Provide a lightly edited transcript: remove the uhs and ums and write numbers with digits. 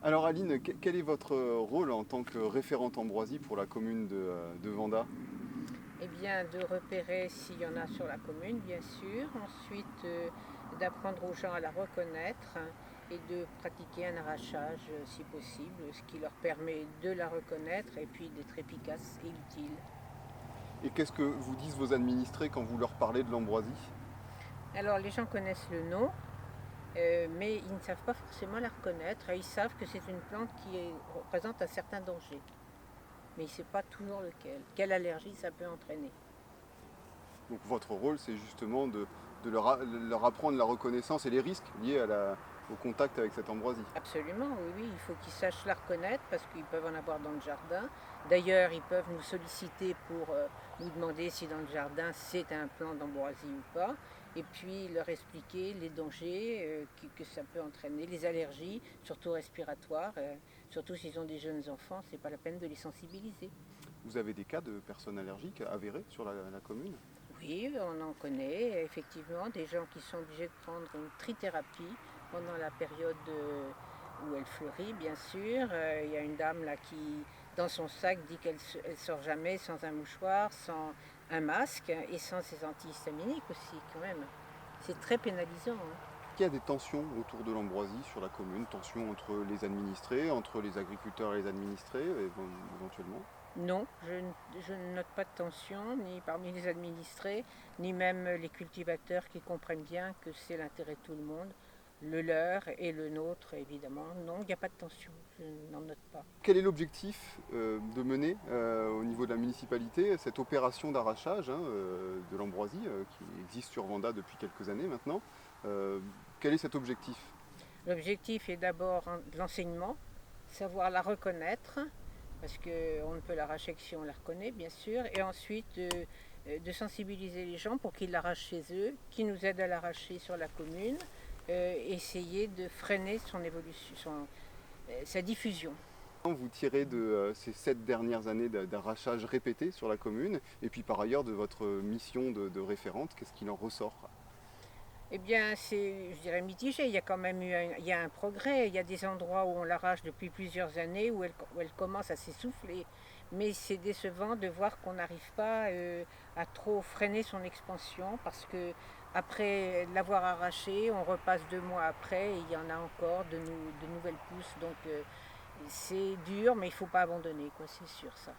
Alors Aline, quel est votre rôle en tant que référente ambroisie pour la commune de Vanda? Eh bien, de repérer s'il y en a sur la commune, bien sûr. Ensuite, d'apprendre aux gens à la reconnaître, hein, et de pratiquer un arrachage si possible, ce qui leur permet de la reconnaître et puis d'être efficace et utile. Et qu'est-ce que vous disent vos administrés quand vous leur parlez de l'ambroisie? Alors, les gens connaissent le nom, mais ils ne savent pas forcément la reconnaître. Ils savent que c'est une plante représente un certain danger, mais ils ne savent pas toujours lequel. Quelle allergie ça peut entraîner. Donc votre rôle, c'est justement de leur apprendre la reconnaissance et les risques liés au contact avec cette ambroisie. Absolument, oui, oui, il faut qu'ils sachent la reconnaître parce qu'ils peuvent en avoir dans le jardin. D'ailleurs, ils peuvent nous solliciter pour nous demander si dans le jardin c'est un plant d'ambroisie ou pas. Et puis leur expliquer les dangers que ça peut entraîner, les allergies, surtout respiratoires, surtout s'ils ont des jeunes enfants, c'est pas la peine de les sensibiliser. Vous avez des cas de personnes allergiques avérés sur la commune? Oui, on en connaît effectivement des gens qui sont obligés de prendre une trithérapie pendant la période où elle fleurit, bien sûr. Il y a une dame là qui, dans son sac, dit qu'elle ne sort jamais sans un mouchoir, sans un masque et sans ses antihistaminiques aussi, quand même. C'est très pénalisant, hein. Est-ce qu'il y a des tensions autour de l'ambroisie sur la commune? Tensions entre les administrés, entre les agriculteurs et les administrés, éventuellement? Non, je ne note pas de tension, ni parmi les administrés, ni même les cultivateurs qui comprennent bien que c'est l'intérêt de tout le monde, le leur et le nôtre, évidemment. Non, il n'y a pas de tension, je n'en note pas. Quel est l'objectif de mener au niveau de la municipalité cette opération d'arrachage, hein, de l'ambroisie qui existe sur Vanda depuis quelques années maintenant? Euh, Quel est cet objectif? L'objectif est d'abord de l'enseignement, savoir la reconnaître, parce qu'on ne peut l'arracher que si on la reconnaît, bien sûr, et ensuite de sensibiliser les gens pour qu'ils l'arrachent chez eux, qu'ils nous aident à l'arracher sur la commune, essayer de freiner son évolution, sa diffusion. Vous tirez de ces 7 dernières années d'arrachage répété sur la commune, et puis par ailleurs de votre mission de référente, qu'est-ce qu'il en ressort? Eh bien, c'est, je dirais, mitigé. Il y a quand même il y a un progrès. Il y a des endroits où on l'arrache depuis plusieurs années, où elle commence à s'essouffler. Mais c'est décevant de voir qu'on n'arrive pas à trop freiner son expansion parce que après l'avoir arraché, on repasse 2 mois après et il y en a encore de nouvelles pousses. Donc c'est dur, mais il ne faut pas abandonner, quoi, c'est sûr ça.